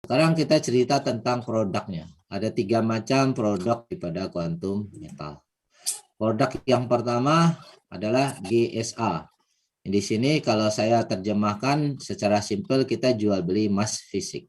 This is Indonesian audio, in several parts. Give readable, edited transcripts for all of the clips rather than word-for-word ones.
Sekarang kita cerita tentang produknya. Ada 3 macam produk daripada kuantum metal. Produk yang pertama adalah GSA. Di sini kalau saya terjemahkan secara simpel, kita jual beli emas fisik.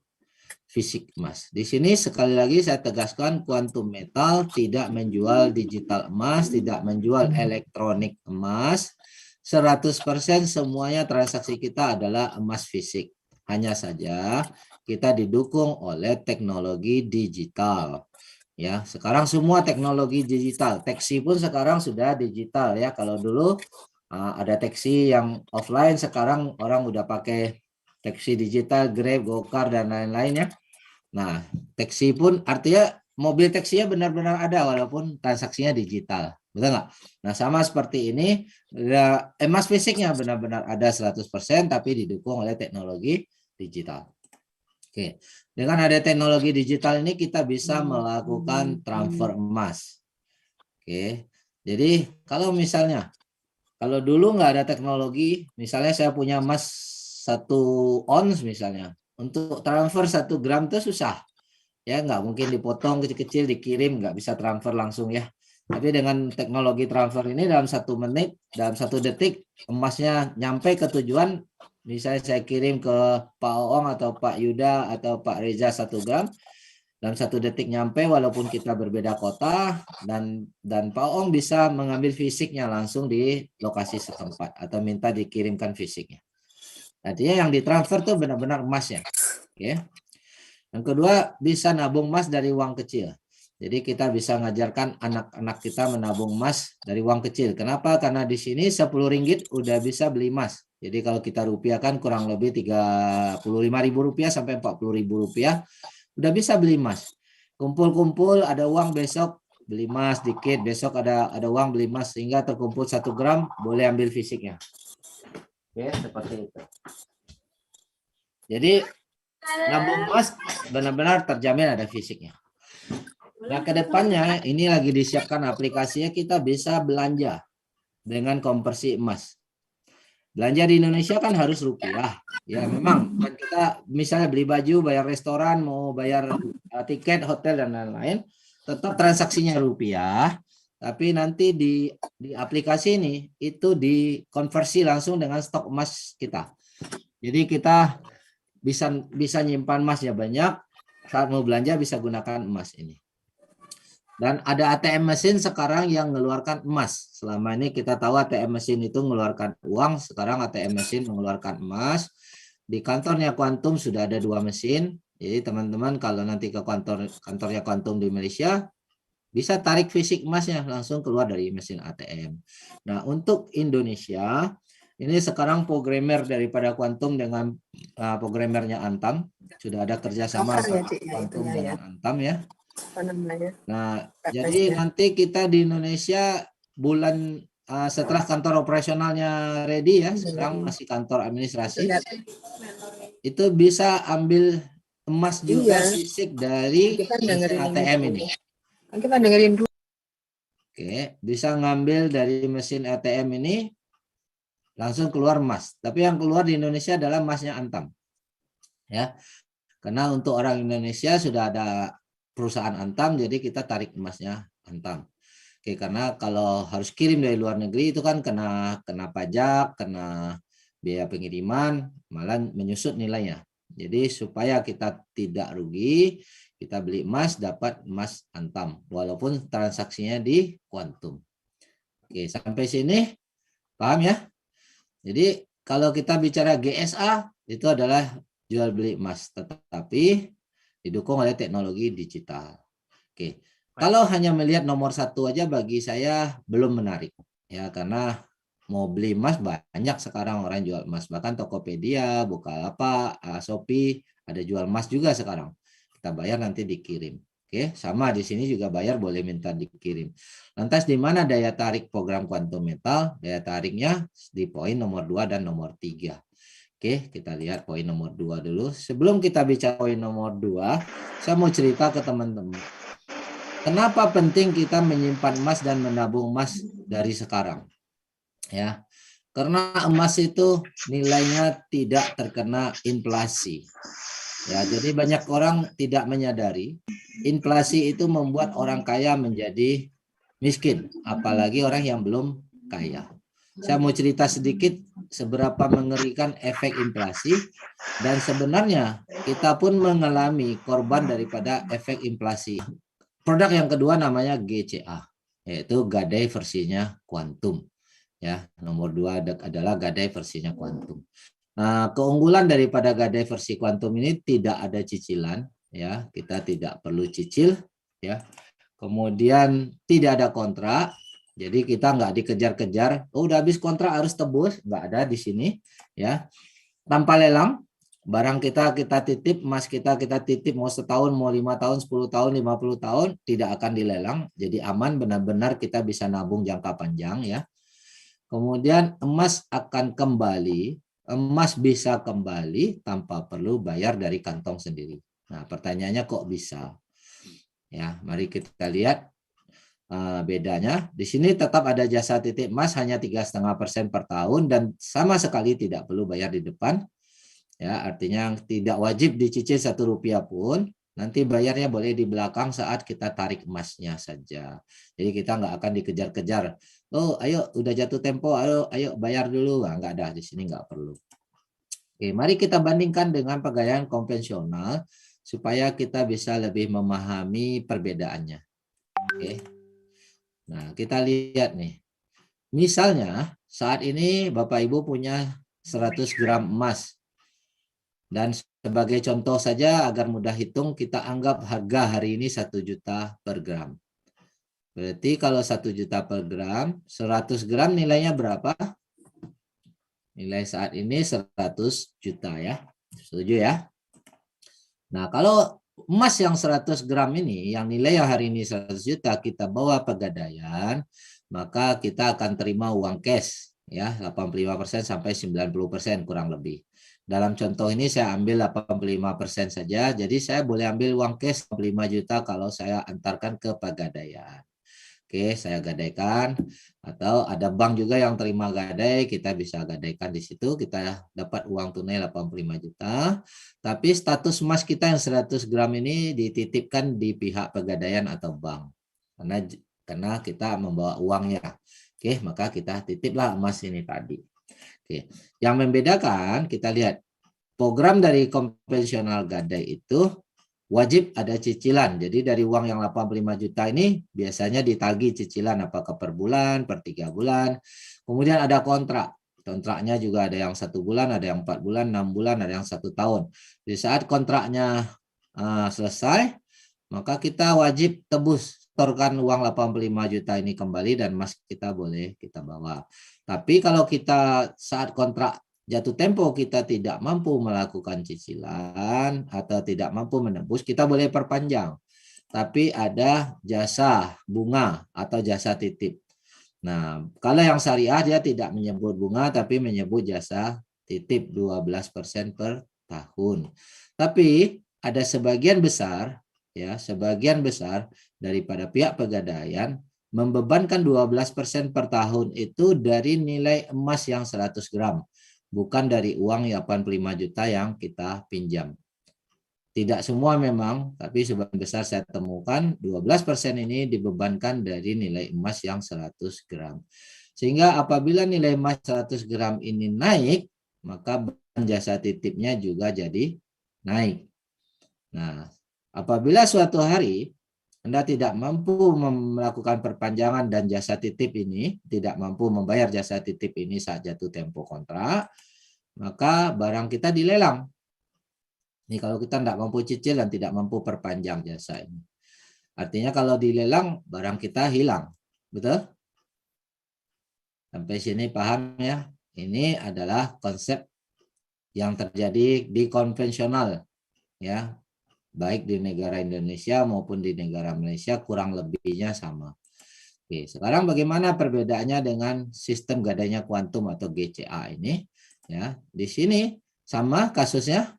Fisik emas. Di sini sekali lagi saya tegaskan, kuantum metal tidak menjual digital emas, tidak menjual elektronik emas. 100% semuanya transaksi kita adalah emas fisik. Hanya saja kita didukung oleh teknologi digital. Ya, sekarang semua teknologi digital. Taksi pun sekarang sudah digital ya. Kalau dulu ada taksi yang offline, sekarang orang udah pakai taksi digital, Grab, Gokar dan lain-lain ya. Nah, taksi pun artinya mobil taksinya benar-benar ada walaupun transaksinya digital. Betul nggak? Nah, sama seperti ini, emas fisiknya benar-benar ada 100% tapi didukung oleh teknologi digital. Oke, dengan ada teknologi digital ini kita bisa melakukan transfer emas. Oke, jadi kalau misalnya, kalau dulu nggak ada teknologi, misalnya saya punya emas 1 ons misalnya, untuk transfer 1 gram itu susah. Ya, nggak mungkin dipotong kecil-kecil, dikirim, nggak bisa transfer langsung ya. Tapi dengan teknologi transfer ini dalam 1 menit, dalam 1 detik, emasnya nyampe ke tujuan. Misalnya saya kirim ke Pak Oong atau Pak Yuda atau Pak Reza 1 gram, dalam 1 detik nyampe walaupun kita berbeda kota, dan Pak Oong bisa mengambil fisiknya langsung di lokasi setempat atau minta dikirimkan fisiknya. Artinya yang ditransfer tuh benar-benar emasnya. Oke. Yang kedua, bisa nabung emas dari uang kecil. Jadi kita bisa ngajarkan anak-anak kita menabung emas dari uang kecil. Kenapa? Karena di sini 10 ringgit udah bisa beli emas. Jadi kalau kita rupiahkan kurang lebih 35.000 rupiah sampai 40.000 rupiah, udah bisa beli emas. Kumpul-kumpul ada uang, besok beli emas dikit, besok ada uang beli emas, sehingga terkumpul 1 gram, boleh ambil fisiknya. Oke, seperti itu. Jadi nabung emas benar-benar terjamin ada fisiknya. Nah, ke depannya ini lagi disiapkan aplikasinya, kita bisa belanja dengan konversi emas. Belanja di Indonesia kan harus rupiah. Ya memang, kan kita misalnya beli baju, bayar restoran, mau bayar tiket hotel dan lain-lain, tetap transaksinya rupiah. Tapi nanti di aplikasi ini itu dikonversi langsung dengan stok emas kita. Jadi kita bisa nyimpan emasnya banyak, saat mau belanja bisa gunakan emas ini. Dan ada ATM mesin sekarang yang mengeluarkan emas. Selama ini kita tahu ATM mesin itu mengeluarkan uang, sekarang ATM mesin mengeluarkan emas. Di kantornya Quantum sudah ada 2 mesin. Jadi teman-teman kalau nanti ke kantornya Quantum di Malaysia, bisa tarik fisik emasnya langsung keluar dari mesin ATM. Nah, untuk Indonesia, ini sekarang programmer daripada Quantum dengan programmernya Antam. Sudah ada kerjasama Quantum dengan Antam ya. Nah, jadi nanti kita di Indonesia bulan setelah kantor operasionalnya ready ya, sekarang masih kantor administrasi, itu bisa ambil emas juga fisik dari mesin ATM ini. Kita dengerin dulu. Oke, bisa ngambil dari mesin ATM ini langsung keluar emas. Tapi yang keluar di Indonesia adalah emasnya Antam. Ya. Karena untuk orang Indonesia sudah ada perusahaan Antam, jadi kita tarik emasnya Antam. Oke, karena kalau harus kirim dari luar negeri itu kan kena pajak, kena biaya pengiriman, malah menyusut nilainya. Jadi supaya kita tidak rugi, kita beli emas, dapat emas Antam, walaupun transaksinya di Quantum. Oke, sampai sini paham ya? Jadi kalau kita bicara GSA, itu adalah jual beli emas, tetapi didukung oleh teknologi digital. Oke, kalau hanya melihat nomor 1 aja bagi saya belum menarik ya, karena mau beli emas banyak sekarang orang jual emas, bahkan Tokopedia, Bukalapak, Shopee ada jual emas juga sekarang. Kita bayar nanti dikirim. Oke, sama di sini juga bayar boleh minta dikirim. Lantas di mana daya tarik program Quantum Metal? Daya tariknya di poin nomor 2 dan nomor 3. Oke, kita lihat poin nomor 2 dulu. Sebelum kita bicara poin nomor 2, saya mau cerita ke teman-teman. Kenapa penting kita menyimpan emas dan menabung emas dari sekarang? Ya, karena emas itu nilainya tidak terkena inflasi. Ya, jadi banyak orang tidak menyadari inflasi itu membuat orang kaya menjadi miskin, apalagi orang yang belum kaya. Saya mau cerita sedikit seberapa mengerikan efek inflasi, dan sebenarnya kita pun mengalami korban daripada efek inflasi. Produk yang kedua namanya GCA, yaitu gadai versinya kuantum. Ya, nomor 2 adalah gadai versinya kuantum. Nah, keunggulan daripada gadai versi kuantum ini tidak ada cicilan, ya, kita tidak perlu cicil, ya. Kemudian tidak ada kontrak, jadi kita nggak dikejar-kejar. Oh, udah habis kontrak harus tebus, nggak ada di sini, ya. Tanpa lelang, barang kita titip, emas kita titip mau setahun, mau 5 tahun, 10 tahun, 50 tahun, tidak akan dilelang. Jadi aman, benar-benar kita bisa nabung jangka panjang, ya. Kemudian emas akan kembali, emas bisa kembali tanpa perlu bayar dari kantong sendiri. Nah, pertanyaannya kok bisa? Ya, mari kita lihat bedanya. Di sini tetap ada jasa titip emas hanya 3,5% per tahun dan sama sekali tidak perlu bayar di depan. Ya, artinya tidak wajib dicicil Rp1 pun. Nanti bayarnya boleh di belakang saat kita tarik emasnya saja. Jadi kita nggak akan dikejar-kejar. Oh, ayo udah jatuh tempo, ayo bayar dulu. Nggak ada di sini, nggak perlu. Oke, mari kita bandingkan dengan pegawaian konvensional supaya kita bisa lebih memahami perbedaannya. Oke. Nah, kita lihat nih. Misalnya saat ini Bapak Ibu punya 100 gram emas. Dan sebagai contoh saja agar mudah hitung, kita anggap harga hari ini 1 juta per gram. Berarti kalau 1 juta per gram, 100 gram nilainya berapa? Nilai saat ini 100 juta ya. Setuju ya? Nah, kalau emas yang 100 gram ini, yang nilai yang hari ini 100 juta, kita bawa pegadaian, maka kita akan terima uang cash ya, 85% sampai 90% kurang lebih. Dalam contoh ini saya ambil 85% saja, jadi saya boleh ambil uang cash 5 juta kalau saya antarkan ke pegadaian. Oke, saya gadaikan, atau ada bank juga yang terima gadai, kita bisa gadaikan di situ, kita dapat uang tunai 85 juta, tapi status emas kita yang 100 gram ini dititipkan di pihak pegadaian atau bank, karena kita membawa uangnya. Oke, maka kita titiplah emas ini tadi. Oke, yang membedakan kita lihat program dari konvensional gadai itu wajib ada cicilan. Jadi dari uang yang 85 juta ini biasanya ditagih cicilan apakah per bulan, per 3 bulan. Kemudian ada kontrak. Kontraknya juga ada yang 1 bulan, ada yang 4 bulan, 6 bulan, ada yang 1 tahun. Di saat kontraknya selesai, maka kita wajib tebus, setorkan uang 85 juta ini kembali dan emas kita boleh kita bawa. Tapi kalau kita saat kontrak jatuh tempo kita tidak mampu melakukan cicilan atau tidak mampu menebus, kita boleh perpanjang. Tapi ada jasa bunga atau jasa titip. Nah, kalau yang syariah dia tidak menyebut bunga tapi menyebut jasa titip 12% per tahun. Tapi ada sebagian besar daripada pihak pegadaian membebankan 12% per tahun itu dari nilai emas yang 100 gram. Bukan dari uang 85 juta yang kita pinjam. Tidak semua memang, tapi sebagian besar saya temukan 12% ini dibebankan dari nilai emas yang 100 gram. Sehingga apabila nilai emas 100 gram ini naik, maka jasa titipnya juga jadi naik. Nah, apabila suatu hari Anda tidak mampu melakukan perpanjangan dan jasa titip ini, tidak mampu membayar jasa titip ini saat jatuh tempo kontrak, maka barang kita dilelang. Ini kalau kita tidak mampu cicil dan tidak mampu perpanjang jasa ini. Artinya kalau dilelang, barang kita hilang. Betul? Sampai sini paham ya? Ini adalah konsep yang terjadi di konvensional. Ya, baik di negara Indonesia maupun di negara Malaysia kurang lebihnya sama. Oke, sekarang bagaimana perbedaannya dengan sistem gadainya kuantum atau GCA ini? Ya, di sini sama kasusnya.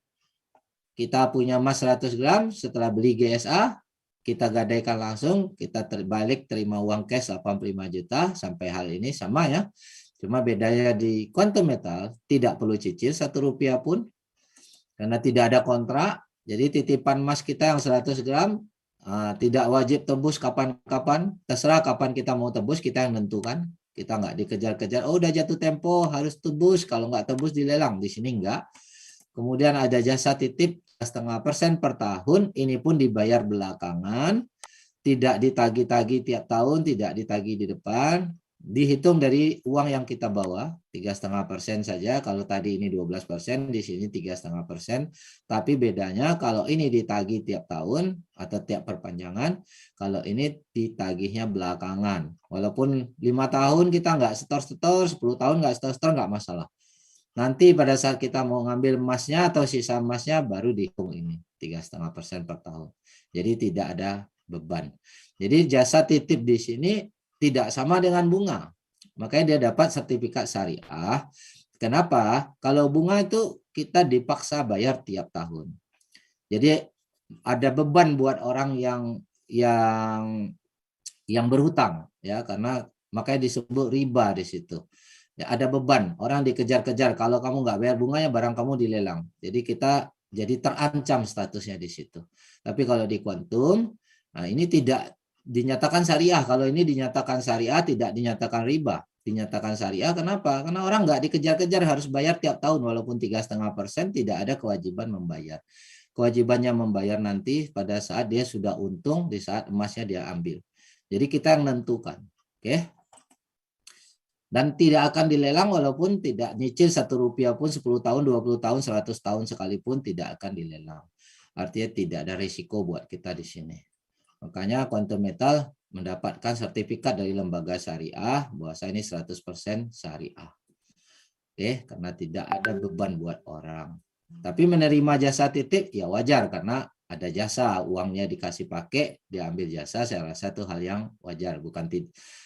Kita punya emas 100 gram, setelah beli GSA, kita gadaikan langsung, kita terbalik terima uang cash 85 juta, sampai hal ini sama ya. Cuma bedanya di quantum metal tidak perlu cicil Rp1 pun, karena tidak ada kontrak. Jadi titipan emas kita yang 100 gram tidak wajib tebus kapan-kapan, terserah kapan kita mau tebus, kita yang tentukan. Kita nggak dikejar-kejar, oh udah jatuh tempo harus tebus, kalau nggak tebus dilelang. Di sini nggak. Kemudian ada jasa titip 0,5% per tahun, ini pun dibayar belakangan, tidak ditagih-tagih tiap tahun, tidak ditagih di depan, dihitung dari uang yang kita bawa, 3,5% saja. Kalau tadi ini 12%, di sini 3,5%. Tapi bedanya kalau ini ditagih tiap tahun atau tiap perpanjangan, kalau ini ditagihnya belakangan. Walaupun 5 tahun kita nggak setor-setor, 10 tahun nggak setor-setor, nggak masalah. Nanti pada saat kita mau ngambil emasnya atau sisa emasnya baru dihitung ini 3,5% per tahun. Jadi tidak ada beban. Jadi jasa titip di sini tidak sama dengan bunga. Makanya dia dapat sertifikat syariah. Kenapa? Kalau bunga itu kita dipaksa bayar tiap tahun. Jadi ada beban buat orang yang berhutang ya, karena makanya disebut riba di situ. Ya, ada beban, orang dikejar-kejar, kalau kamu nggak bayar bunganya barang kamu dilelang. Jadi kita jadi terancam statusnya di situ. Tapi kalau di kuantum, nah ini tidak dinyatakan syariah. Kalau ini dinyatakan syariah, tidak dinyatakan riba. Dinyatakan syariah, kenapa? Karena orang nggak dikejar-kejar harus bayar tiap tahun, walaupun 3,5% tidak ada kewajiban membayar. Kewajibannya membayar nanti pada saat dia sudah untung, di saat emasnya dia ambil. Jadi kita yang menentukan. Oke. Dan tidak akan dilelang walaupun tidak nyicil Rp1 pun 10 tahun, 20 tahun, 100 tahun sekalipun tidak akan dilelang. Artinya tidak ada risiko buat kita di sini. Makanya Quantum Metal mendapatkan sertifikat dari lembaga syariah bahwa ini 100% syariah. Oke, karena tidak ada beban buat orang. Tapi menerima jasa titip ya wajar karena ada jasa, uangnya dikasih pakai, diambil jasa, saya rasa itu hal yang wajar. Bukan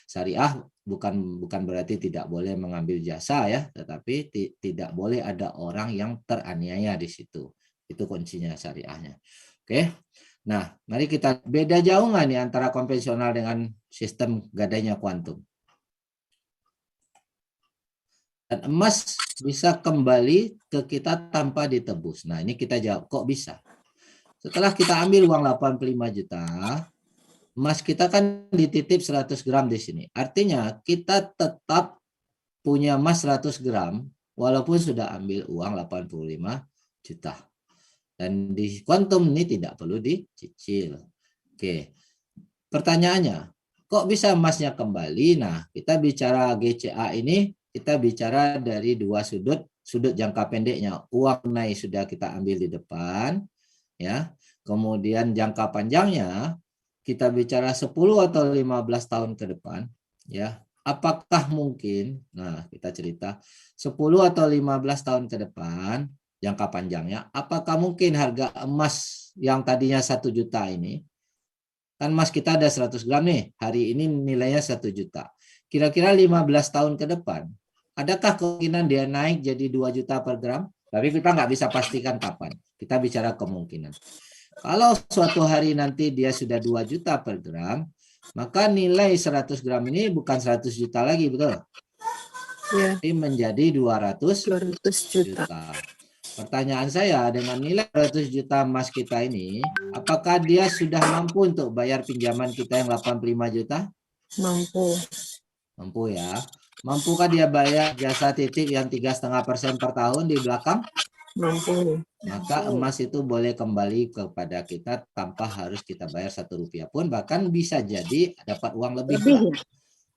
syariah, bukan berarti tidak boleh mengambil jasa ya, tetapi tidak boleh ada orang yang teraniaya di situ. Itu kuncinya syariahnya. Oke. Nah, mari kita beda jauh nggak nih antara konvensional dengan sistem gadainya kuantum. Dan emas bisa kembali ke kita tanpa ditebus. Nah, ini kita jawab, kok bisa? Setelah kita ambil uang 85 juta, emas kita kan dititip 100 gram di sini. Artinya kita tetap punya emas 100 gram walaupun sudah ambil uang 85 juta. Dan di kuantum ini tidak perlu dicicil. Oke. Pertanyaannya, kok bisa emasnya kembali? Nah, kita bicara GCA ini, kita bicara dari dua sudut jangka pendeknya. Uang tunai sudah kita ambil di depan, ya. Kemudian jangka panjangnya kita bicara 10 atau 15 tahun ke depan, ya. Apakah mungkin, nah kita cerita 10 atau 15 tahun ke depan jangka panjangnya, apakah mungkin harga emas yang tadinya 1 juta ini, kan emas kita ada 100 gram nih, hari ini nilainya 1 juta. Kira-kira 15 tahun ke depan, adakah kemungkinan dia naik jadi 2 juta per gram? Tapi kita nggak bisa pastikan kapan. Kita bicara kemungkinan. Kalau suatu hari nanti dia sudah 2 juta per gram, maka nilai 100 gram ini bukan 100 juta lagi, betul? Ya. Tapi menjadi 200 juta. Pertanyaan saya, dengan nilai 200 juta emas kita ini, apakah dia sudah mampu untuk bayar pinjaman kita yang 85 juta? Mampu. Mampu ya. Mampukah dia bayar jasa titip yang 3,5% per tahun di belakang? Mampu. Maka emas itu boleh kembali kepada kita tanpa harus kita bayar Rp1 pun, bahkan bisa jadi dapat uang lebih.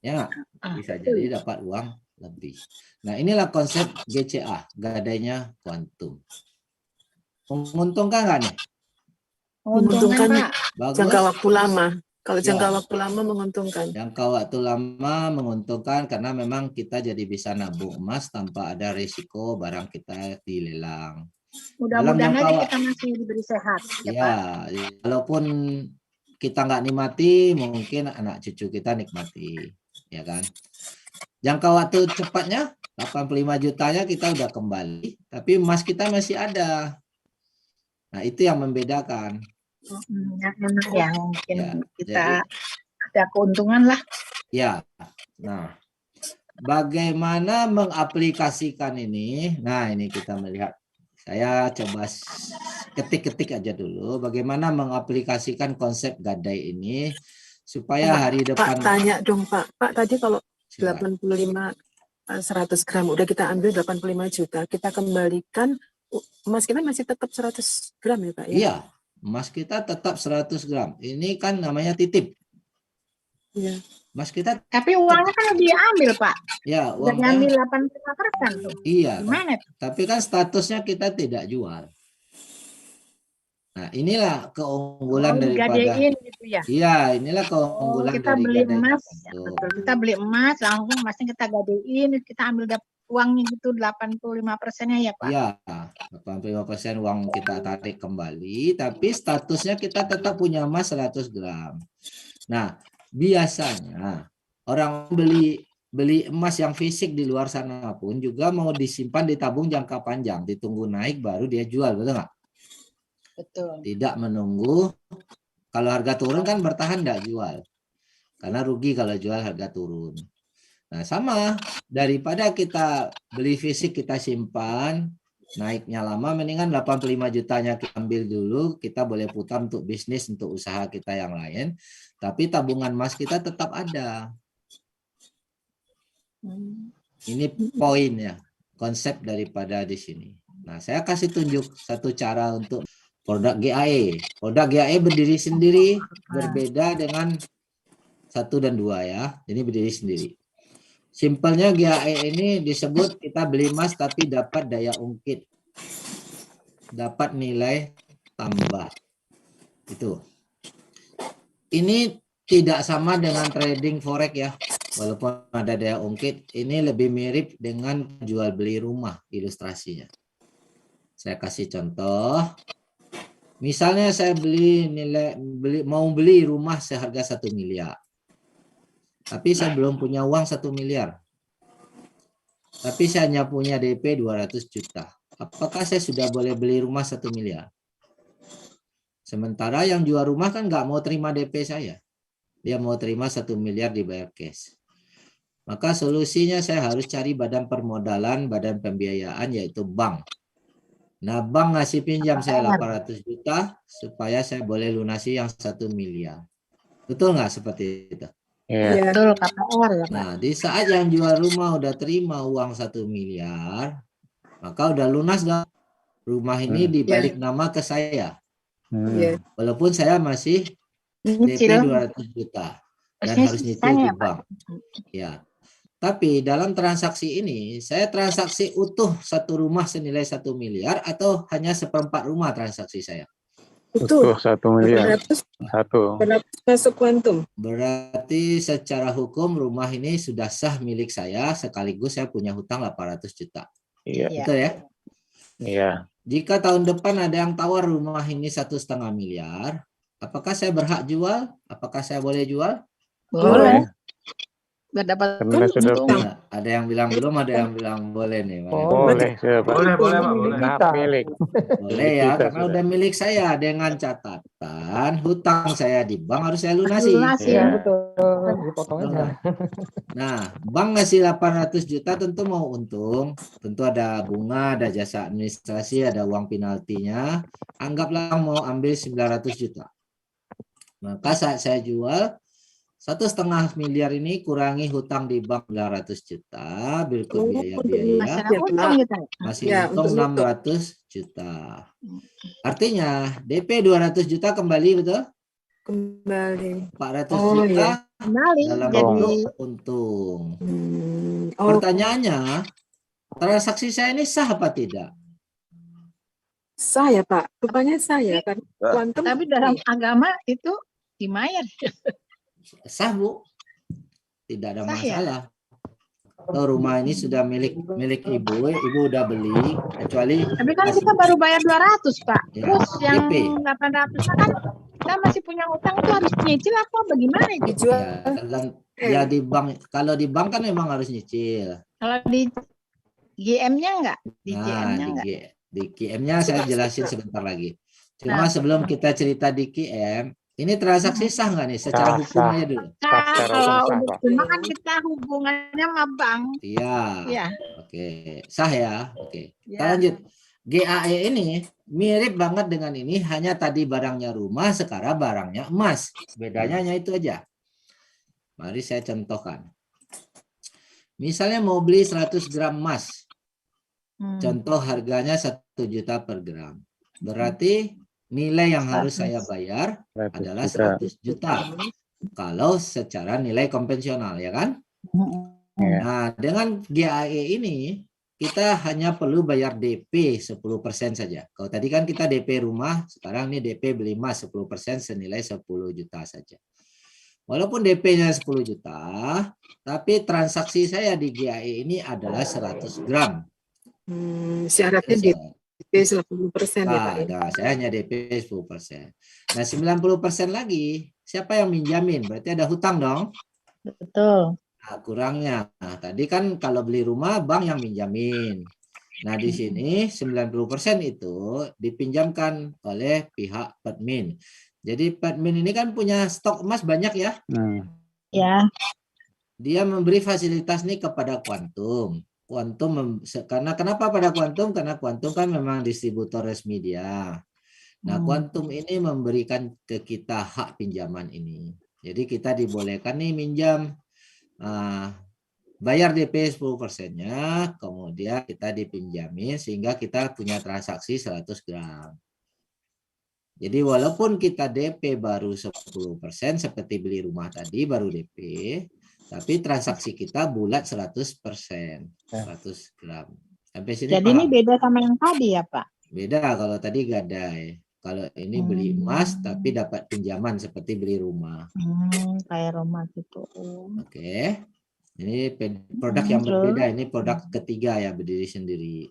Ya, bisa jadi dapat uang lebih. Nah, inilah konsep GCA, gadainya kuantum. Menguntungkan nggak nih? Menguntungkan, Bagus. Jangka waktu lama. Kalau jangka waktu lama menguntungkan. Jangka waktu lama menguntungkan karena memang kita jadi bisa nabung emas tanpa ada risiko barang kita dilelang. Mudah-mudahan aja kita masih diberi sehat. Ya, walaupun kita nggak nikmati, mungkin anak cucu kita nikmati, ya kan? Jangka waktu cepatnya 85 jutanya kita udah kembali, tapi emas kita masih ada. Nah, itu yang membedakan. Enak ya, mungkin ya, kita ada keuntungan lah. Ya, nah, bagaimana mengaplikasikan ini? Nah, ini kita melihat Saya coba ketik-ketik aja dulu bagaimana mengaplikasikan konsep gadai ini supaya hari Pak, depan. tanya dong Pak. Pak, tadi kalau Silakan. 85 100 gram udah kita ambil 85 juta, kita kembalikan emas kita masih tetap 100 gram ya Pak ya? Iya, emas kita tetap 100 gram. Ini kan namanya titip. Iya. Emas kita, Tapi uangnya kan udah diambil, Pak. ya Udah uangnya, diambil 85% tuh. iya. Gimana? Tapi kan statusnya kita tidak jual. Nah, inilah keunggulan daripada. Digadein gitu ya. Iya, inilah Oh, keunggulan kita dari beli gadai emas. Ya, Quantum. betul. Kita beli emas, langsung emasnya kita gadein, kita ambil uangnya gitu 85%-nya ya, Pak. Iya, 85% uang kita tarik kembali, tapi statusnya kita tetap punya emas 100 gram. Nah, biasanya orang beli emas yang fisik di luar sana pun juga mau disimpan di tabung jangka panjang, ditunggu naik baru dia jual, betul nggak? Betul. Tidak menunggu, kalau harga turun kan bertahan nggak jual, karena rugi kalau jual harga turun. Nah, sama, daripada kita beli fisik kita simpan, naiknya lama, mendingan 85 jutanya kita ambil dulu, kita boleh putar untuk bisnis, untuk usaha kita yang lain, tapi tabungan emas kita tetap ada. Ini poinnya, konsep daripada di sini. Nah, saya kasih tunjuk satu cara untuk produk GAE. Produk GAE berdiri sendiri, berbeda dengan 1 dan 2 ya. Ini berdiri sendiri. Simpelnya GAE ini disebut kita beli emas tapi dapat daya ungkit. Dapat nilai tambah. Itu. Ini tidak sama dengan trading forex ya. Walaupun ada daya ungkit, ini lebih mirip dengan jual beli rumah ilustrasinya. Saya kasih contoh. Misalnya saya mau beli rumah seharga 1 miliar. Tapi saya belum punya uang 1 miliar. Tapi saya hanya punya DP 200 juta. Apakah saya sudah boleh beli rumah 1 miliar? Sementara yang jual rumah kan nggak mau terima DP saya. Dia mau terima 1 miliar dibayar cash. Maka solusinya saya harus cari badan permodalan, badan pembiayaan yaitu bank. Nah, bank ngasih pinjam saya 800 juta supaya saya boleh lunasi yang 1 miliar. Betul nggak seperti itu? Iya. Betul, KPR ya, Pak. Nah, di saat yang jual rumah udah terima uang 1 miliar, maka udah lunas dong. Rumah ini dibalik nama ke saya. Iya. Walaupun saya masih DP Nyicil. 200 juta dan harus nyicil Sisanya, di Pak. bank. Ya. Tapi dalam transaksi ini, saya transaksi utuh satu rumah senilai 1 miliar atau hanya seperempat rumah transaksi saya? Utuh 1 miliar. 800 Satu. masuk kuantum. Berarti secara hukum rumah ini sudah sah milik saya, sekaligus saya punya hutang 800 juta. Iya. Betul ya? Iya. Jika tahun depan ada yang tawar rumah ini 1,5 miliar, apakah saya berhak jual? Apakah saya boleh jual? Boleh. Udah dapat Karena sudah untung. Nah, ada yang bilang belum, ada yang bilang boleh nih. boleh, Pak. Boleh, boleh, Pak, boleh. Hak milik. Boleh ya, Kita karena sudah. udah milik saya dengan catatan hutang saya di bank harus saya lunasi. Lunasi, Iya. betul. Dipotong Betul aja. nggak? Nah, bank ngasih 800 juta tentu mau untung. Tentu ada bunga, ada jasa administrasi, ada uang penaltinya. Anggaplah mau ambil 900 juta. Maka saat saya jual, 1,5 miliar ini kurangi hutang di bank 900 juta, berikut biaya-biaya, Masih ada untung gitu. masih Ya, untung untuk 600 juta. Artinya DP 200 juta kembali, betul? Kembali. 400 Oh, juta iya. Kembali dalam jadi bentuk untung. Oh, Pertanyaannya, transaksi saya ini sah apa tidak? sah ya Pak. Rupanya sah ya kan. Kuantum. tapi dalam agama itu dimayar. Sah, Bu. Tidak ada Sah ya? masalah. Oh, rumah ini sudah milik ibu, ibu udah beli, kecuali Tapi kan kita baru bayar 200, Pak. Ya, Terus yang DP. 800 kan kita masih punya utang itu harus nyicil apa bagaimana itu? Dijual. ya di bank, kalau di bank kan memang harus nyicil. Kalau di GM-nya enggak? Di Nah, GM-nya enggak? di QM-nya saya jelasin sebentar lagi. Cuma sebelum kita cerita di QM, ini transaksi sah nggak nih secara Sah, hukum sah. aja dulu? Sah secara Kalau hukum, sah, udah Pak. cuma kan kita hubungannya sama bank. Iya. Ya. Oke, sah ya. Oke. Kita Ya. lanjut. GAE ini mirip banget dengan ini, hanya tadi barangnya rumah, sekarang barangnya emas. Bedanya hanya itu aja. Mari saya contohkan. Misalnya mau beli 100 gram emas. Contoh harganya 1 juta per gram. Berarti nilai yang harus saya bayar 100 adalah juta. 100 juta. Kalau secara nilai konvensional, ya kan? Ya. Nah, dengan GAE ini kita hanya perlu bayar DP 10% saja. Kalau tadi kan kita DP rumah, sekarang ini DP beli emas 10% senilai 10 juta saja. Walaupun DP-nya 10 juta, tapi transaksi saya di GAE ini adalah 100 gram. Syaratnya DP 80% ya Pak ya. Nah, saya hanya DP 10%. Nah, 90% lagi, siapa yang minjamin? Berarti ada hutang dong. Betul. Nah, kurangnya. Nah, tadi kan kalau beli rumah bank yang minjamin. Nah, di sini 90% itu dipinjamkan oleh pihak Petmin. Jadi Petmin ini kan punya stok emas banyak ya. Ya. Dia memberi fasilitas nih kepada Quantum. Karena kenapa pada Quantum? Karena Quantum kan memang distributor resmi dia. Nah, Quantum ini memberikan ke kita hak pinjaman ini. Jadi kita dibolehkan nih minjam. Bayar DP 10%-nya, kemudian kita dipinjamin sehingga kita punya transaksi 100 gram. Jadi walaupun kita DP baru 10% seperti beli rumah tadi baru DP, tapi transaksi kita bulat 100%, 100 gram. Sampai sini Jadi paham? ini beda sama yang tadi ya Pak? Beda, kalau tadi gadai. Kalau ini beli emas tapi dapat pinjaman seperti beli rumah. Kayak rumah gitu. Oke. Ini produk yang berbeda, ini produk ketiga ya, berdiri sendiri.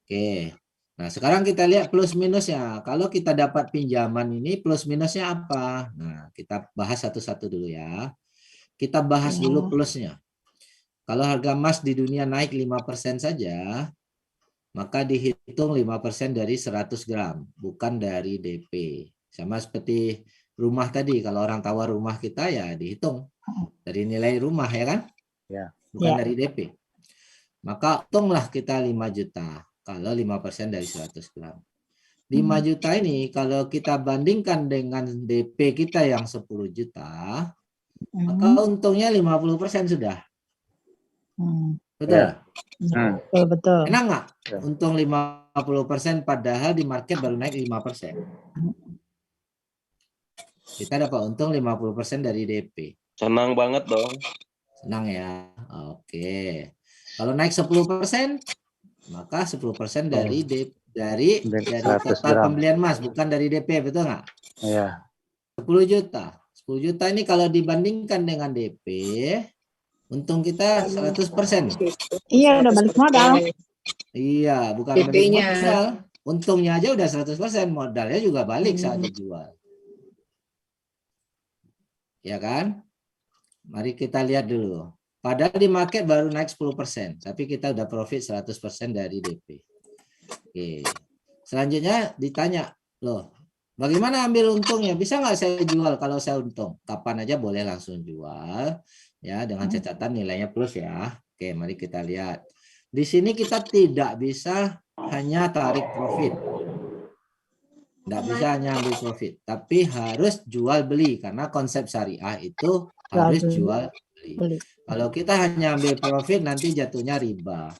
Oke. Nah, sekarang kita lihat plus minusnya. Kalau kita dapat pinjaman ini plus minusnya apa? Nah, kita bahas satu-satu dulu ya. Kita bahas dulu plusnya. Kalau harga emas di dunia naik 5% saja, maka dihitung 5% dari 100 gram, bukan dari DP. Sama seperti rumah tadi, kalau orang tawar rumah kita ya dihitung dari nilai rumah, ya kan? Ya. Bukan Ya. dari DP. Maka untunglah kita 5 juta kalau 5% dari 100 gram. 5 juta ini kalau kita bandingkan dengan DP kita yang 10 juta, maka untungnya 50% sudah. Betul? Betul. Enak nggak? Untung 50% padahal di market baru naik 5%. Kita dapat untung 50% dari DP. Senang banget dong. Senang ya. Oke. Kalau naik 10%, maka 10% dari dari 100 total gram. pembelian emas, bukan dari DP, betul nggak? Iya. 10 juta. 10 juta ini kalau dibandingkan dengan DP, untung kita 100%. Iya, udah balik modal. Iya, bukan balik DP-nya. modal. Untungnya aja udah 100%, modalnya juga balik saat dijual. Ya kan? Mari kita lihat dulu. Padahal di market baru naik 10%, tapi kita udah profit 100% dari DP. Oke. Selanjutnya ditanya, loh, bagaimana ambil untungnya? Bisa nggak saya jual kalau saya untung? Kapan aja boleh langsung jual, ya, dengan catatan nilainya plus ya. Oke, mari kita lihat. Di sini kita tidak bisa hanya tarik profit. Tidak bisa hanya ambil profit, tapi harus jual beli karena konsep syariah itu harus jual beli. Kalau kita hanya ambil profit nanti jatuhnya riba.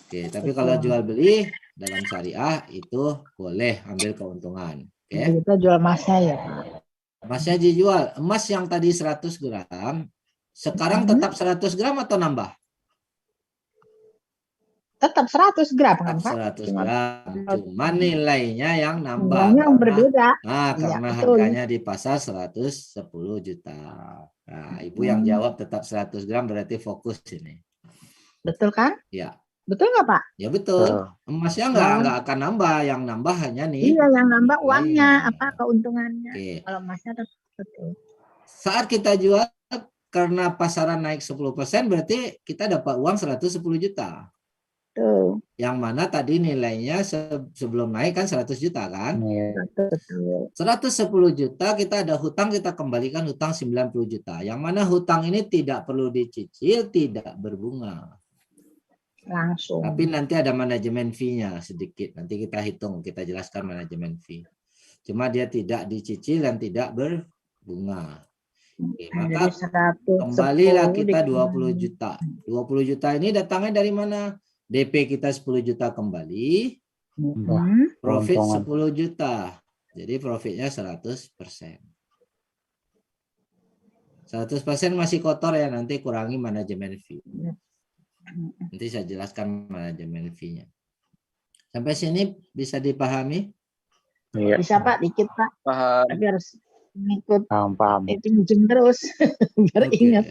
Oke, tapi kalau jual beli dalam syariah itu boleh ambil keuntungan. Oke. Kita jual emasnya ya Pak. Emasnya dijual. Emas yang tadi 100 gram, sekarang tetap 100 gram atau nambah? Tetap 100 gram kan Pak? 100 gram. Cuma nilainya yang nambah. Nilainya yang berbeda. Nah, karena betul. harganya di pasar 110 juta. Nah, Ibu yang jawab tetap 100 gram berarti fokus ini. Betul kan? Ya. Betul nggak Pak? Ya betul. Emasnya nggak akan nambah, yang nambah hanya nih. Iya, yang nambah uangnya, nilainya. apa keuntungannya. Oke. Kalau emasnya tetap betul. Saat kita jual karena pasaran naik 10% berarti kita dapat uang 110 juta. Tuh. Yang mana tadi nilainya sebelum naik kan 100 juta kan? Betul. 110 juta kita ada hutang, kita kembalikan hutang 90 juta. Yang mana hutang ini tidak perlu dicicil, tidak berbunga. langsung. Tapi nanti ada manajemen fee-nya sedikit. Nanti kita hitung, kita jelaskan manajemen fee. Cuma dia tidak dicicil dan tidak berbunga. Oke, Nah, maka jadi 110 kembalilah kita 20 dikali- juta. 20 juta ini datangnya dari mana? DP kita 10 juta kembali, profit Keuntungan. 10 juta. Jadi profitnya 100%. 100% masih kotor ya, nanti kurangi manajemen fee. Nanti saya jelaskan manajemen fee-nya. Sampai sini bisa dipahami? Iya. Bisa Pak, dikit Pak. Paham. Tapi harus ngikut Paham. itu ujung terus. Biar Oke. ingat.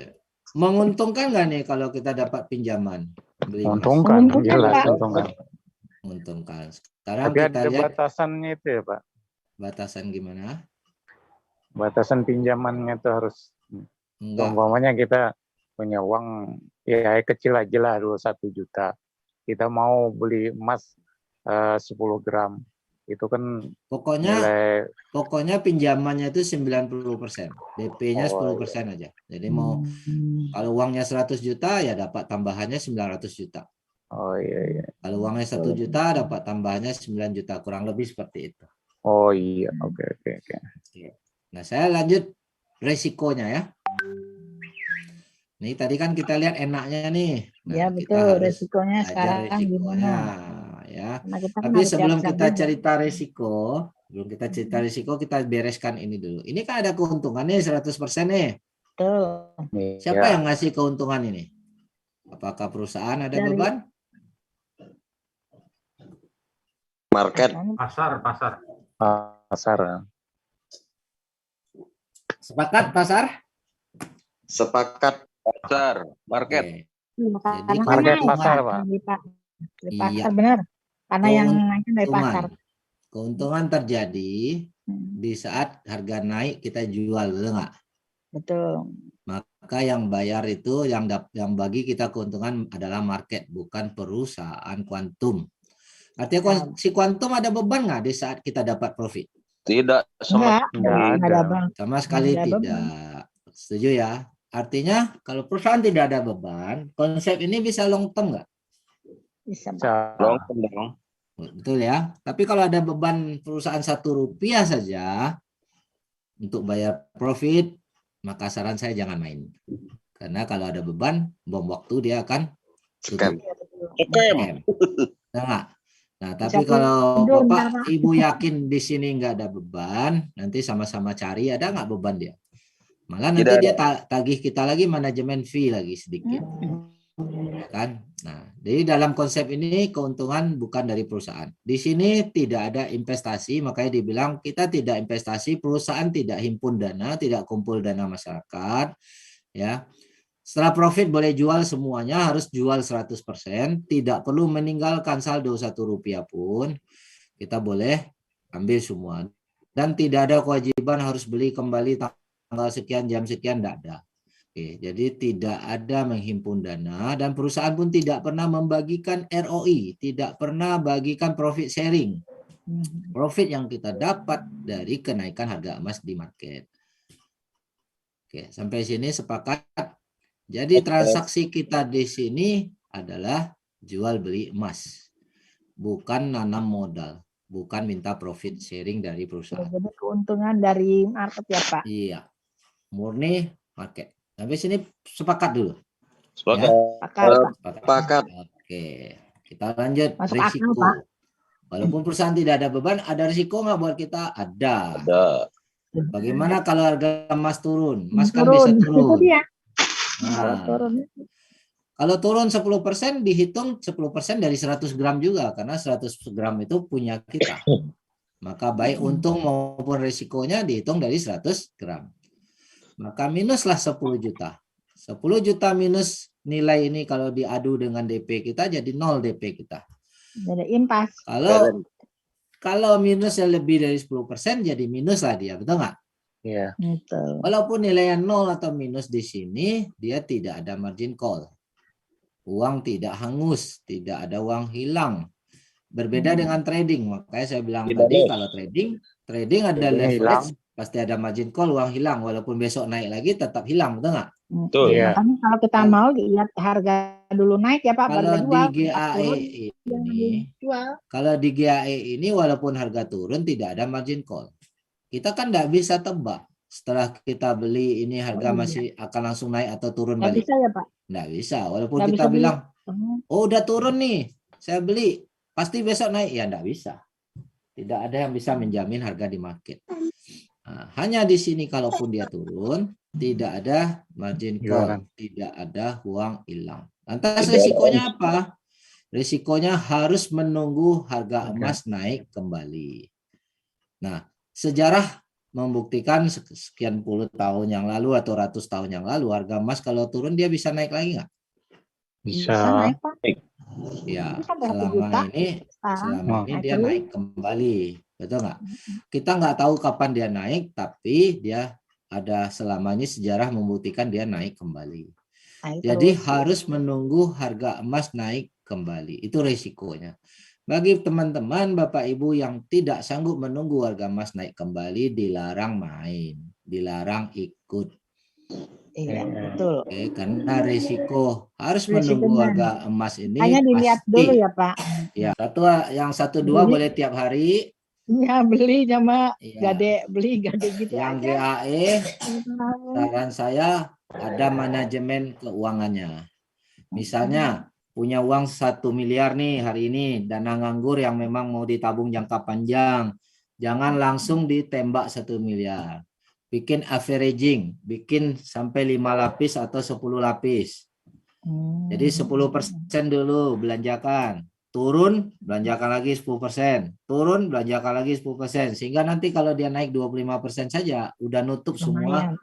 Menguntungkan nggak nih kalau kita dapat pinjaman? Beli emas? Untungkan, Menguntungkan, jelas Pak. untungkan. Menguntungkan. Sekarang Tapi kita ada lihat batasannya itu ya Pak. batasan gimana? Batasan pinjamannya itu harus. Enggak. Umpamanya kita punya uang ya kecil aja lah 21 juta. Kita mau beli emas 10 gram. Itu kan Pokoknya nilai pinjamannya itu 90%. DP-nya Oh, 10% aja. Jadi mau kalau uangnya 100 juta ya dapat tambahannya 900 juta. oh iya. Kalau uangnya 1 juta dapat tambahannya 9 juta. Kurang lebih seperti itu. Oh iya, oke. Nah, saya lanjut resikonya ya. Nih tadi kan kita lihat enaknya nih. Nah, Ya kita betul, harus resikonya belajar sekarang resikonya gimana? ya. Karena kita kan Tapi harus sebelum siap-siap kita juga. cerita resiko, kita bereskan ini dulu. Ini kan ada keuntungannya 100% nih. Betul. Siapa Iya. yang ngasih keuntungan ini? Apakah perusahaan ada Dari- beban? Market. Pasar. Pasar. Sepakat pasar? Sepakat. Pasar. Market. Oke. Karena Jadi kan naik, pasar, Pak. Pak. Di pasar Iya. benar. Karena yang naik dari pasar. Keuntungan terjadi di saat harga naik kita jual, betul nggak? Betul. Maka yang bayar itu yang bagi kita keuntungan adalah market, bukan perusahaan kuantum. Artinya si kuantum ada beban nggak di saat kita dapat profit? Tidak sama. Enggak ada bang. Sama sekali Nggak ada tidak. Setuju ya? Artinya kalau perusahaan tidak ada beban, konsep ini bisa long term nggak? Bisa Pak. Long term dong. Betul ya. Tapi kalau ada beban perusahaan Rp1 saja untuk bayar profit, maka saran saya jangan main. Karena kalau ada beban, bom waktu dia akan Scam. Scam. Nah, tapi Bisa kalau tidur, Bapak ntar, Pak. Ibu yakin di sini nggak ada beban, nanti sama-sama cari ada nggak beban dia. Malah nanti Tidak dia tagih kita lagi manajemen fee lagi sedikit. Ya kan? Nah, jadi dalam konsep ini keuntungan bukan dari perusahaan. Di sini tidak ada investasi, makanya dibilang kita tidak investasi, perusahaan tidak himpun dana, tidak kumpul dana masyarakat, ya. Setelah profit boleh jual semuanya, harus jual 100%, tidak perlu meninggalkan saldo Rp1 pun, kita boleh ambil semua. Dan tidak ada kewajiban harus beli kembali tanggal sekian, jam sekian, tidak ada. Oke, jadi tidak ada menghimpun dana dan perusahaan pun tidak pernah membagikan ROI, tidak pernah bagikan profit sharing. Profit yang kita dapat dari kenaikan harga emas di market. Oke, sampai sini sepakat. Jadi transaksi kita di sini adalah jual beli emas, bukan nanam modal, bukan minta profit sharing dari perusahaan. Jadi keuntungan dari market ya Pak. Iya, murni market. Sampai sini sepakat dulu. Sepakat. Sepakat. Oke, kita lanjut. Masuk Risiko. akal, Pak. Walaupun perusahaan tidak ada beban, ada risiko nggak buat kita? Ada. Ada. Bagaimana kalau harga emas turun? Emas kan Turun. bisa Itu turun. dia. Nah, Turun. kalau turun 10%, dihitung 10% dari 100 gram juga, karena 100 gram itu punya kita. Maka baik untung maupun risikonya dihitung dari 100 gram. Maka minuslah 10 juta. 10 juta minus nilai ini kalau diadu dengan DP kita jadi 0 DP kita. Jadi impas. Kalau minusnya lebih dari 10% jadi minus lah dia, betul nggak? Iya. Betul. Walaupun nilainya 0 atau minus di sini, dia tidak ada margin call. Uang tidak hangus, tidak ada uang hilang. Berbeda dengan trading, makanya saya bilang Tidak tadi loss. kalau trading ada Trading leverage, pasti ada margin call, uang hilang. Walaupun besok naik lagi tetap hilang, betul nggak? Betul. Iya. Makanya kalau kita mau lihat harga dulu naik ya Pak, baru Kalau di jual. Pas GAE turun, jangan ini, dijual. kalau di GAE ini walaupun harga turun tidak ada margin call. Kita kan nggak bisa tebak setelah kita beli ini harga iya. masih akan langsung naik atau turun Nggak balik. bisa ya Pak? Nggak bisa. Walaupun Nggak kita bisa beli. bilang, Hmm. oh udah turun nih, saya beli, pasti besok naik. Ya nggak bisa. Tidak ada yang bisa menjamin harga di market. Nah, hanya di sini kalaupun dia turun, tidak ada margin call, Jualan. tidak ada uang hilang. Lantas risikonya apa? Risikonya harus menunggu harga emas naik kembali. Nah, sejarah membuktikan sekian puluh tahun yang lalu atau ratus tahun yang lalu harga emas kalau turun dia bisa naik lagi nggak? Bisa. naik Pak. Ya, Bisa berapa selama juta ini sekarang ini naik dia terus. naik kembali, betul nggak? Kita nggak tahu kapan dia naik, tapi dia ada selamanya sejarah membuktikan dia naik kembali. Naik Jadi terus. harus menunggu harga emas naik kembali. Itu risikonya. Bagi teman-teman, Bapak Ibu yang tidak sanggup menunggu harga emas naik kembali, dilarang main, dilarang ikut. Iya, betul. Oke, karena risiko harus menunggu Risikonya. harga emas ini Hanya dilihat pasti. dulu ya Pak. Ya, yang 1-2 boleh tiap hari. Ya beli sama Ya. beli gade gitu Yang aja. GAE, saran saya ada manajemen keuangannya. Misalnya punya uang 1 miliar nih hari ini, dana nganggur yang memang mau ditabung jangka panjang. Jangan langsung ditembak 1 miliar. Bikin averaging, bikin sampai 5 lapis atau 10 lapis. Jadi 10% dulu belanjakan. Turun, belanjakan lagi 10%. Turun, belanjakan lagi 10%. Sehingga nanti kalau dia naik 25% saja, udah nutup semua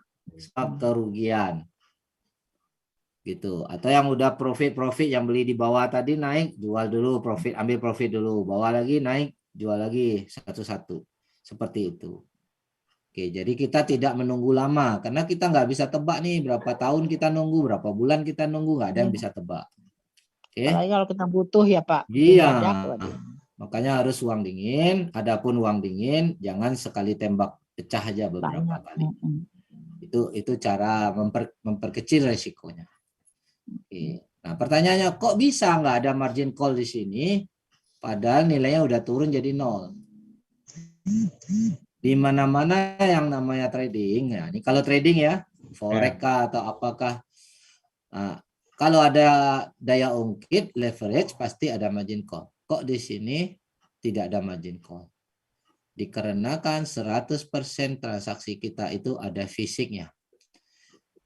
kerugian. Gitu. Atau yang udah profit yang beli di bawah tadi naik, jual dulu, ambil profit dulu. Bawah lagi naik, jual lagi satu-satu. Seperti itu. Oke, jadi kita tidak menunggu lama. Karena kita nggak bisa tebak nih berapa tahun kita nunggu, berapa bulan kita nunggu, nggak ada yang bisa tebak. Oke. Apalagi kalau kita butuh ya Pak. Iya. Mendadak, Makanya harus uang dingin. Adapun uang dingin, jangan sekali tembak pecah aja beberapa kali. Itu cara memperkecil resikonya. Oke. Nah, pertanyaannya kok bisa nggak ada margin call di sini, padahal nilainya udah turun jadi 0. Di mana-mana yang namanya trading, ya ini kalau trading ya, forex atau apakah, nah, kalau ada daya ungkit, leverage pasti ada margin call. Kok di sini tidak ada margin call? Dikarenakan 100% transaksi kita itu ada fisiknya.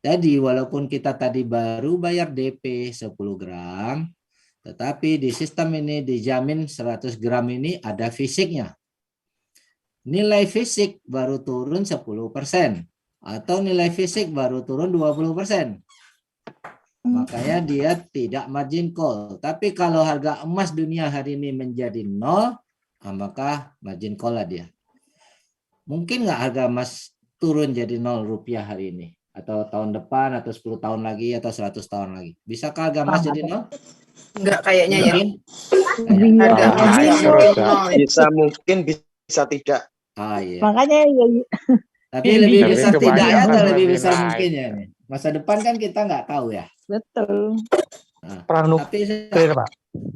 Jadi walaupun kita tadi baru bayar DP 10 gram, tetapi di sistem ini dijamin 100 gram ini ada fisiknya. Nilai fisik baru turun 10% atau nilai fisik baru turun 20%. Makanya dia tidak margin call. Tapi kalau harga emas dunia hari ini menjadi 0, maka margin call lah dia. Mungkin nggak harga emas turun jadi 0 rupiah hari ini? Atau tahun depan, atau 10 tahun lagi, atau 100 tahun lagi. Bisakah harga emas jadi 0? Enggak kayaknya ya. Iya. Bisa mungkin, bisa tidak. Ah, iya. Makanya ya, Tapi lebih Tapi besar kebanyakan tidaknya atau lebih lebih besar naik. mungkin ya nih. Masa depan kan kita nggak tahu ya. betul. Nah, Perang nuklir, Pak.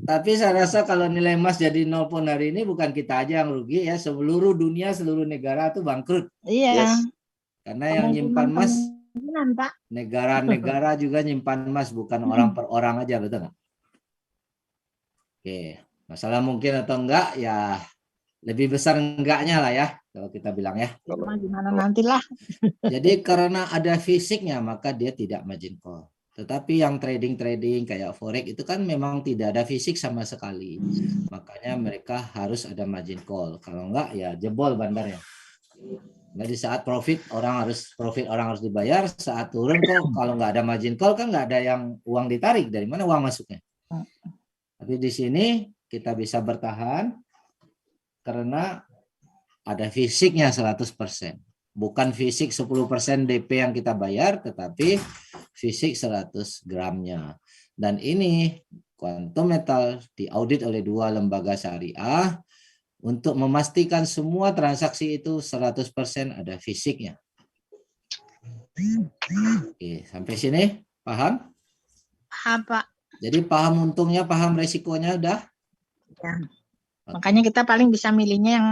tapi saya rasa kalau nilai emas jadi 0 pun hari ini bukan kita aja yang rugi ya, seluruh dunia, seluruh negara itu bangkrut. Iya. Yes. Karena yang nyimpan emas Kemungkinan, Pak. negara-negara juga nyimpan emas, bukan orang per orang aja, betul nggak? Oke, masalah mungkin atau enggak ya lebih besar enggaknya lah ya kalau kita bilang ya. Cuma gimana nantilah. Jadi karena ada fisiknya maka dia tidak margin call. Tetapi yang trading kayak forex itu kan memang tidak ada fisik sama sekali. Makanya mereka harus ada margin call. Kalau enggak ya jebol bandarnya. Nah, di saat profit orang harus dibayar, saat turun kok kalau nggak ada margin call kan nggak ada yang uang ditarik, dari mana uang masuknya? Tapi di sini kita bisa bertahan karena ada fisiknya 100%. Bukan fisik 10% DP yang kita bayar, tetapi fisik 100 gramnya. Dan ini Quantum Metal diaudit oleh 2 lembaga syariah untuk memastikan semua transaksi itu 100% ada fisiknya. Oke, sampai sini paham? Paham, Pak. Jadi paham untungnya, paham resikonya udah? Ya. Makanya kita paling bisa milihnya yang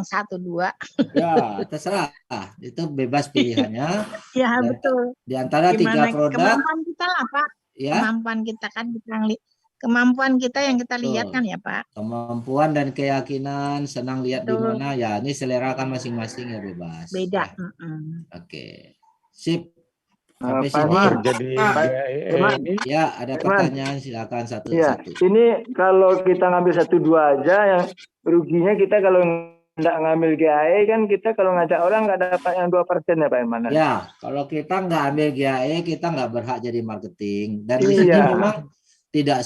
1, 2. Ya, terserah. Itu bebas pilihannya. Ya, Dan betul. di antara Gimana 3 produk, kemampuan kita lah, Pak. ya, Kemampuan kita kan kemampuan kita yang kita lihat betul. kan ya, Pak. Kemampuan dan keyakinan, senang lihat di Betul. mana, ya ini selera kan masing-masing ya bebas. Beda. Ya. Oke, sip. Sampai Pak sini. Mar, Jadi Pak, Teman, ini Ya, ada pertanyaan silakan ya, satu-satu. ini kalau kita ngambil 1-2 aja, yang ruginya kita kalau nggak ngambil GAE kan kita kalau ngajak orang nggak dapat yang 2% ya Pak Irman. Ya, kalau kita nggak ambil GAE, kita nggak berhak jadi marketing. Dan di sini Iya. memang tidak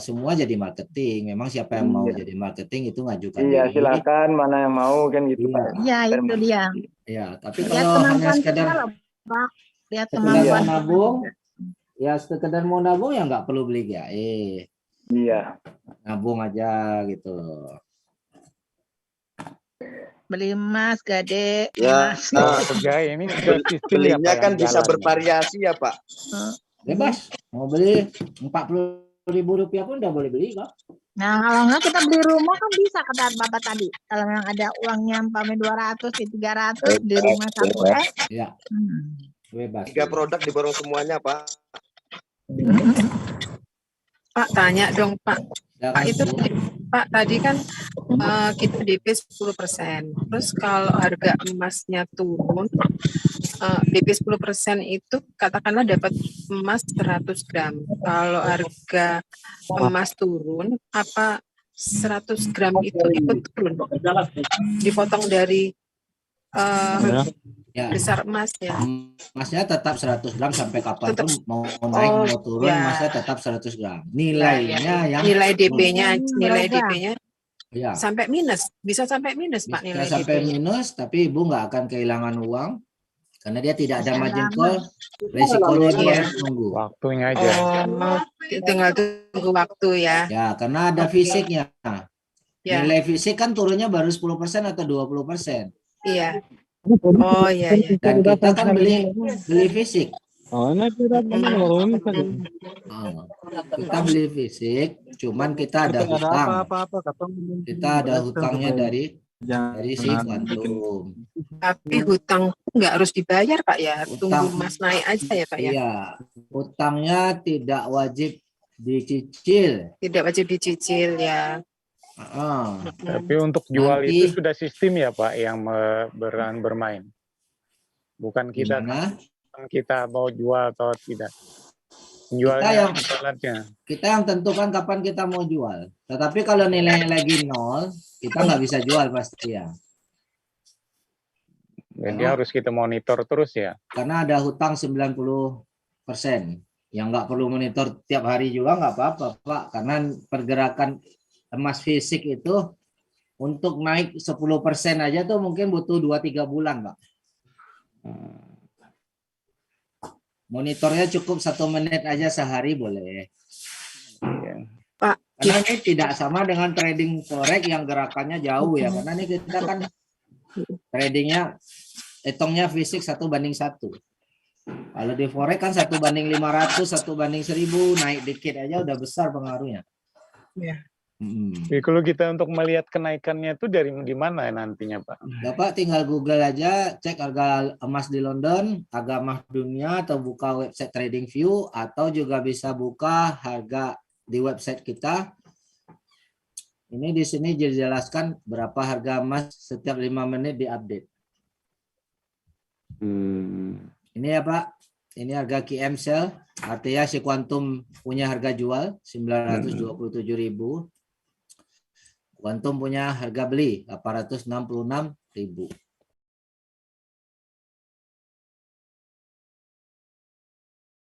semua jadi marketing. Memang siapa yang mau Iya. jadi marketing itu ngajukan Iya, diri. silakan mana yang mau kan gitu Iya. Pak. Iya, itu Irman. dia. Ya, tapi Lihat kalau hanya kemampuan sekedar kita loh, Pak. Lihat sekedar kemampuan mau kita. nabung, ya sekedar mau nabung ya nggak perlu beli GAE. Iya. Nabung aja gitu. Beli emas, gade, Ya, emas. harga ini sudah sistem ya, belinya Pak, kan yang bisa jalan. bervariasi ya Pak. Bebas. Mau beli Rp40.000 pun udah boleh beli kok. Nah, kalau enggak kita beli rumah kan bisa kata Bapak tadi. Kalau yang ada uangnya umpamanya 200, 300 di rumah 1 M. Ya, bebas. 3 produk diborong semuanya Pak. Pak, tanya dong Pak. Ya, Pak, kan, itu Bu? Pak tadi kan kita DP 10%. Terus kalau harga emasnya turun, DP 10% itu katakanlah dapat emas 100 gram. Kalau harga emas turun, apa 100 gram itu ikut turun? Dipotong dari Ya. besar emasnya. Emasnya tetap 100 gram sampai kapan Tetap. pun mau naik Oh, mau turun ya. emasnya tetap 100 gram. Nilainya yang Nilai DP-nya, Hmm, nilai berubah. DP-nya ya sampai minus, bisa sampai minus Pak bisa nilai sampai DP-nya. minus, tapi Ibu nggak akan kehilangan uang karena dia tidak ada Bisa margin lama. call. Resikonya Ibu Iya. harus nunggu. Waktunya aja. Oh, tinggal tunggu waktu ya. Ya, karena ada Oke. fisiknya. Ya, Nilai fisik kan turunnya baru 10% atau 20%. iya. Oh, iya, iya. Dan kita kan beli fisik. Hmm. Kita beli fisik, cuman kita ada hutang. Kita ada hutangnya dari si Quantum. Tapi hutang nggak harus dibayar Pak ya. Tunggu Hutang. emas naik aja ya Pak ya. Iya, hutangnya tidak wajib dicicil. Tidak wajib dicicil ya. Tapi untuk jual Nanti- itu sudah sistem ya Pak yang bermain. Bukan kita Gimana? kita mau jual atau tidak. Jualnya yang- jualannya. Kita yang tentukan kapan kita mau jual. Tetapi kalau nilainya lagi 0, kita nggak bisa jual pasti ya. Jadi harus kita monitor terus ya. Karena ada hutang 90%. Yang nggak perlu monitor tiap hari juga nggak apa-apa, Pak. Karena pergerakan emas fisik itu untuk naik 10% aja tuh mungkin butuh 2-3 bulan, Pak. Monitornya cukup 1 menit aja sehari boleh. Iya. Pak, Karena ini tidak sama dengan trading forex yang gerakannya jauh ya. Karena ini kita kan tradingnya hitungnya fisik 1:1. Kalau di forex kan 1:500, 1:1000, naik dikit aja udah besar pengaruhnya. Ya. Jadi kalau kita untuk melihat kenaikannya itu dari di mana nantinya Pak? Bapak tinggal Google aja, cek harga emas di London, harga emas dunia, atau buka website TradingView, atau juga bisa buka harga di website kita. Ini di sini dijelaskan berapa harga emas setiap 5 menit diupdate. Ini ya Pak, ini harga QM sell, artinya si Quantum punya harga jual 927.000. Quantum punya harga beli 866.000.